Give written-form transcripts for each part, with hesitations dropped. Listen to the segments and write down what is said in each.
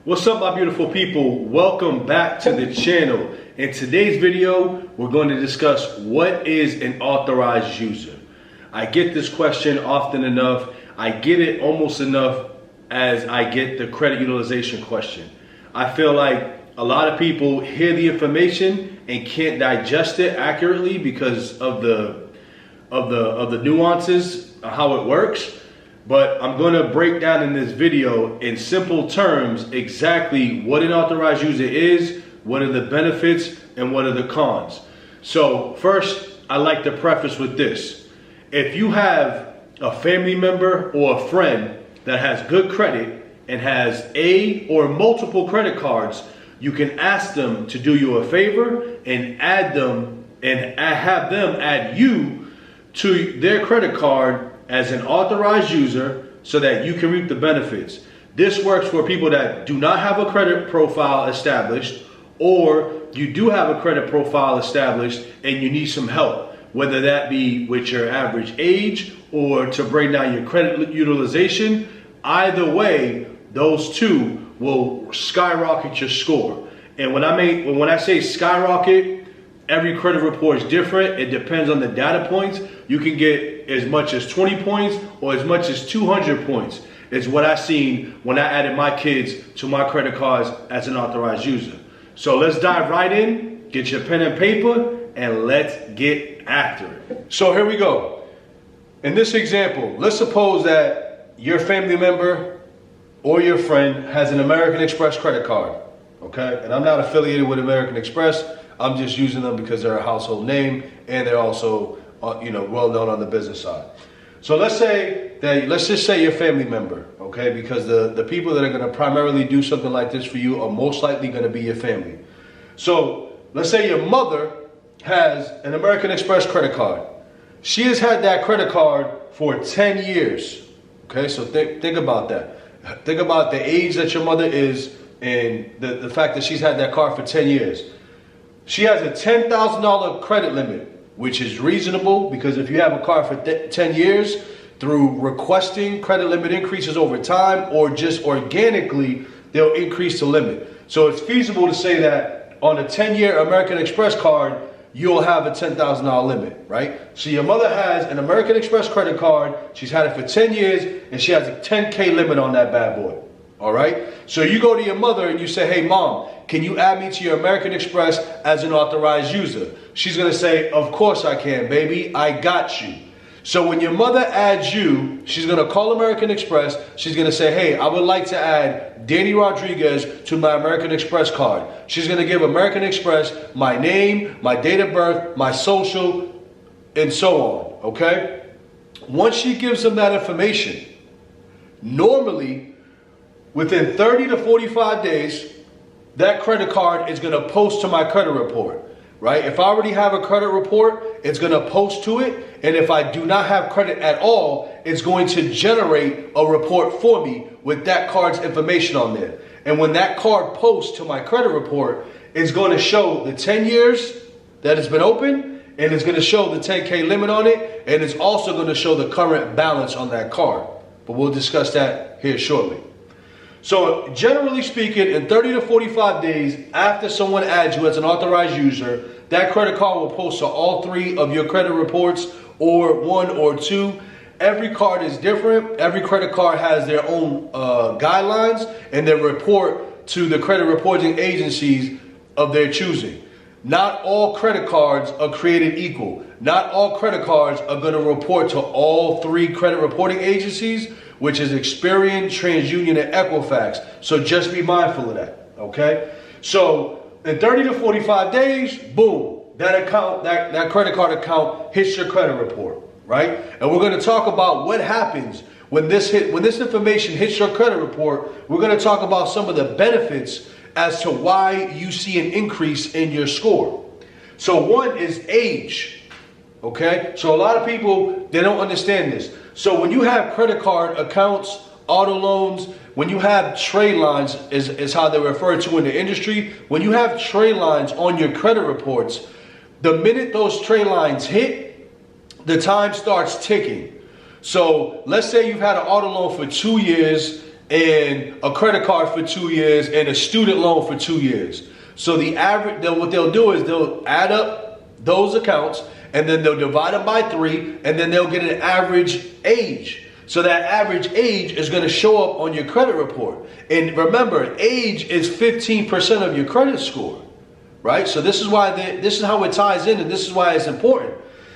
What's up, my beautiful people? Welcome back to the channel. In today's video, we're going to discuss what is an authorized user. I get this question often enough. I get it almost enough as I get the credit utilization question. I feel like a lot of people hear the information and can't digest it accurately because of the nuances of how it works. But I'm going to break down in this video in simple terms exactly what an authorized user is, what are the benefits, and what are the cons. So first, I like to preface with this. If you have a family member or a friend that has good credit and has a or multiple credit cards, you can ask them to do you a favor and add them and have them add you to their credit card as an authorized user so that you can reap the benefits. This works for people that do not have a credit profile established, or you do have a credit profile established and you need some help, whether that be with your average age or to bring down your credit utilization. Either way, those two will skyrocket your score. And when I say skyrocket, every credit report is different. It depends on the data points. You can get as much as 20 points or as much as 200 points. Is what I seen when I added my kids to my credit cards as an authorized user. So let's dive right in, get your pen and paper, and let's get after it. So here we go. In this example, let's suppose that your family member or your friend has an American Express credit card, okay? And I'm not affiliated with American Express. I'm just using them because they're a household name and they're also well known on the business side. So let's just say your family member, okay? Because the people that are going to primarily do something like this for you are most likely going to be your family. So let's say your mother has an American Express credit card. She has had that credit card for 10 years, okay? So think about that. Think about the age that your mother is and the fact that she's had that card for 10 years. She has a $10,000 credit limit, which is reasonable because if you have a card for 10 years, through requesting credit limit increases over time or just organically, they'll increase the limit. So it's feasible to say that on a 10-year American Express card, you'll have a $10,000 limit, right? So your mother has an American Express credit card. She's had it for 10 years and she has a 10K limit on that bad boy. All right. So you go to your mother and you say, hey, mom, can you add me to your American Express as an authorized user? She's going to say, of course I can, baby. I got you. So when your mother adds you, she's going to call American Express. She's going to say, hey, I would like to add Danny Rodriguez to my American Express card. She's going to give American Express my name, my date of birth, my social, and so on. Okay. Once she gives them that information, normally, within 30 to 45 days, that credit card is going to post to my credit report, right? If I already have a credit report, it's going to post to it. And if I do not have credit at all, it's going to generate a report for me with that card's information on there. And when that card posts to my credit report, it's going to show the 10 years that it's been open, and it's going to show the 10K limit on it. And it's also going to show the current balance on that card. But we'll discuss that here shortly. So generally speaking, in 30 to 45 days after someone adds you as an authorized user, that credit card will post to all three of your credit reports or one or two. Every card is different. Every credit card has their own guidelines and they report to the credit reporting agencies of their choosing. Not all credit cards are created equal. Not all credit cards are going to report to all three credit reporting agencies, which is Experian, TransUnion, and Equifax. So just be mindful of that, okay? So in 30 to 45 days, boom, that credit card account hits your credit report, right? And we're going to talk about what happens when this information hits your credit report. We're going to talk about some of the benefits as to why you see an increase in your score. So one is age, okay? So a lot of people, they don't understand this. So when you have credit card accounts, auto loans, when you have trade lines is how they're referred to in the industry. When you have trade lines on your credit reports, the minute those trade lines hit, the time starts ticking. So let's say you've had an auto loan for 2 years and a credit card for 2 years and a student loan for 2 years. So the average, what they'll do is they'll add up those accounts and then they'll divide them by 3 and then they'll get an average age. So that average age is going to show up on your credit report. And remember, age is 15% of your credit score, right? So this is why this is how it ties in, and this is why it's important.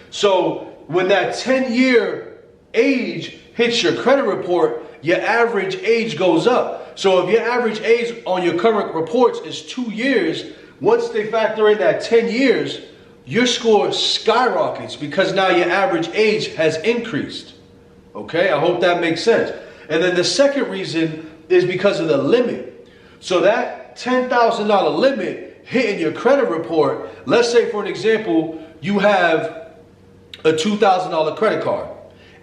So when that 10-year age hits your credit report, your average age goes up. So if your average age on your current reports is 2 years, once they factor in that 10 years, your score skyrockets because now your average age has increased. Okay, I hope that makes sense. And then the second reason is because of the limit. So that $10,000 limit hitting your credit report, let's say for an example, you have a $2,000 credit card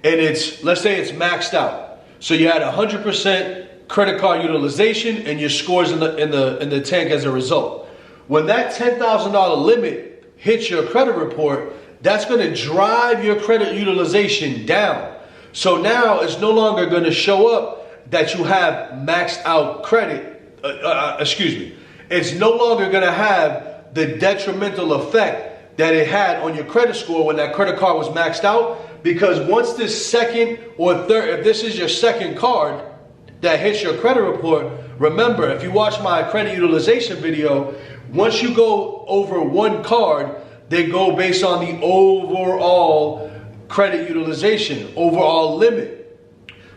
and let's say it's maxed out. So you had 100% credit card utilization and your scores in the tank as a result. When that $10,000 limit hits your credit report, that's going to drive your credit utilization down. So now it's no longer going to show up that you have maxed out credit. It's no longer going to have the detrimental effect that it had on your credit score when that credit card was maxed out. Because once this second or third, if this is your second card that hits your credit report, remember, if you watch my credit utilization video, once you go over one card, they go based on the overall credit utilization, overall limit.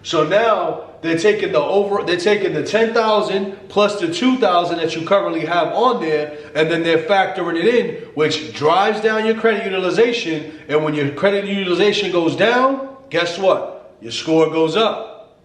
So now they're taking the 10,000 plus the 2,000 that you currently have on there, and then they're factoring it in, which drives down your credit utilization. And when your credit utilization goes down, guess what? Your score goes up.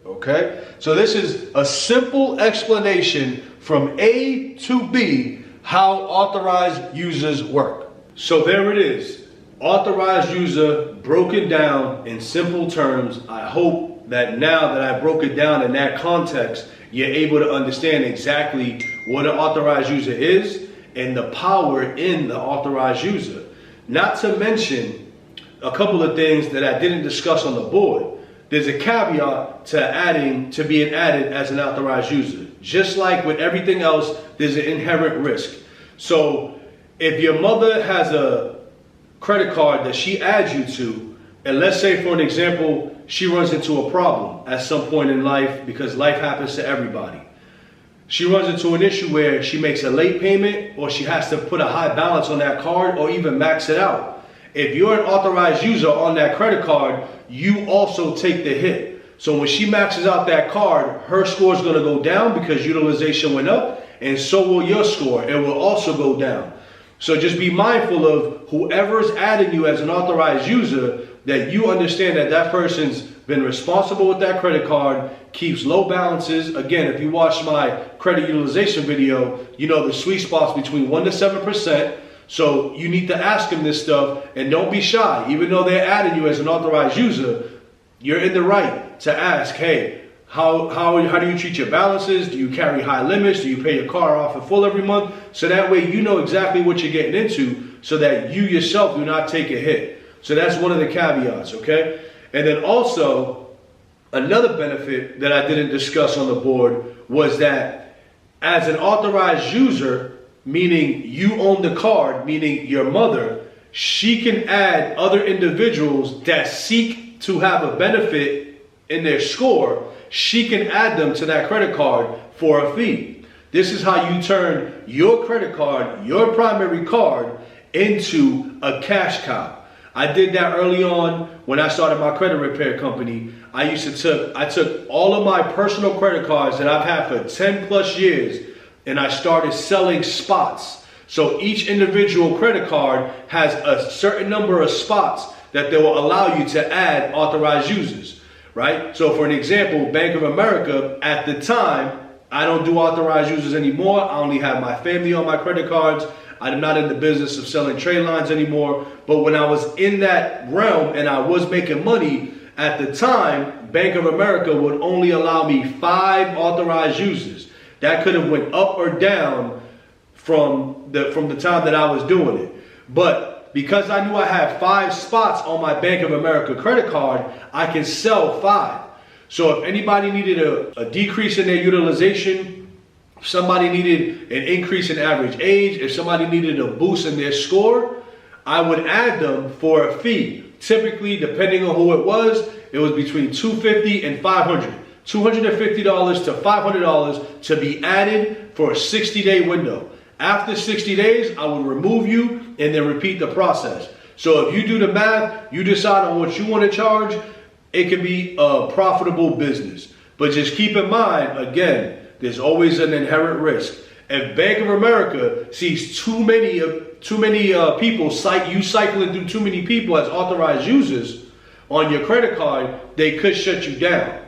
Okay? So this is a simple explanation from A to B how authorized users work. So there it is. Authorized user broken down in simple terms. I hope that now that I broke it down in that context, you're able to understand exactly what an authorized user is and the power in the authorized user. Not to mention a couple of things that I didn't discuss on the board. There's a caveat to being added as an authorized user. Just like with everything else, there's an inherent risk. So if your mother has a credit card that she adds you to, and let's say for an example, she runs into a problem at some point in life because life happens to everybody. She runs into an issue where she makes a late payment or she has to put a high balance on that card or even max it out. If you're an authorized user on that credit card, you also take the hit. So when she maxes out that card, her score is going to go down because utilization went up, and so will your score. It will also go down. So just be mindful of whoever's adding you as an authorized user, that you understand that that person's been responsible with that credit card, keeps low balances. Again, if you watch my credit utilization video, you know the sweet spot's between 1% to 7%. So you need to ask them this stuff, and don't be shy. Even though they're adding you as an authorized user, you're in the right to ask, hey, how do you treat your balances? Do you carry high limits? Do you pay your car off in full every month? So that way you know exactly what you're getting into so that you yourself do not take a hit. So that's one of the caveats, okay? And then also, another benefit that I didn't discuss on the board was that as an authorized user, meaning you own the card, meaning your mother, she can add other individuals that seek to have a benefit in their score. She can add them to that credit card for a fee. This is how you turn your credit card, your primary card, into a cash cow. I did that early on when I started my credit repair company. I took all of my personal credit cards that I've had for 10 plus years, and I started selling spots. So each individual credit card has a certain number of spots that they will allow you to add authorized users, right? So for an example, Bank of America, at the time, I don't do authorized users anymore. I only have my family on my credit cards. I'm not in the business of selling trade lines anymore. But when I was in that realm and I was making money, at the time, Bank of America would only allow me 5 authorized users. That could have went up or down from the time that I was doing it. But because I knew I had 5 spots on my Bank of America credit card, I can sell 5. So if anybody needed a decrease in their utilization, if somebody needed an increase in average age, if somebody needed a boost in their score, I would add them for a fee. Typically, depending on who it was between $250 and $500. $250 to $500 to be added for a 60-day window. After 60 days, I would remove you and then repeat the process. So if you do the math, you decide on what you want to charge, it can be a profitable business. But just keep in mind, again, there's always an inherent risk. If Bank of America sees too many people, you cycling through too many people as authorized users on your credit card, they could shut you down,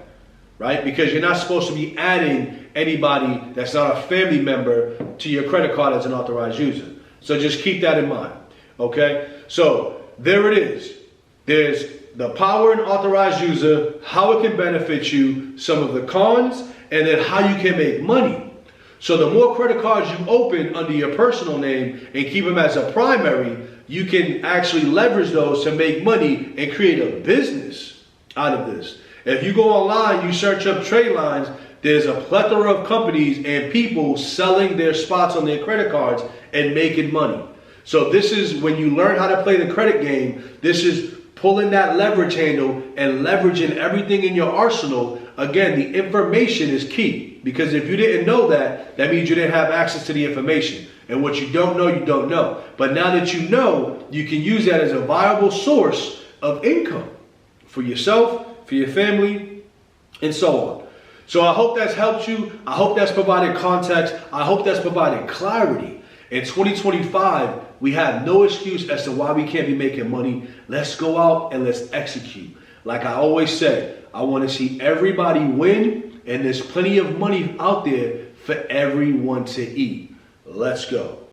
right? Because you're not supposed to be adding anybody that's not a family member to your credit card as an authorized user. So just keep that in mind, okay? So there it is. There's the power in authorized user, how it can benefit you, some of the cons, and then how you can make money. So the more credit cards you open under your personal name and keep them as a primary, you can actually leverage those to make money and create a business out of this. If you go online, you search up trade lines, there's a plethora of companies and people selling their spots on their credit cards and making money. So this is when you learn how to play the credit game, this is pulling that leverage handle and leveraging everything in your arsenal. Again, the information is key, because if you didn't know that, that means you didn't have access to the information. And what you don't know, you don't know. But now that you know, you can use that as a viable source of income for yourself, for your family, and so on. So I hope that's helped you. I hope that's provided context. I hope that's provided clarity. In 2025, we have no excuse as to why we can't be making money. Let's go out and let's execute. Like I always say, I want to see everybody win, and there's plenty of money out there for everyone to eat. Let's go.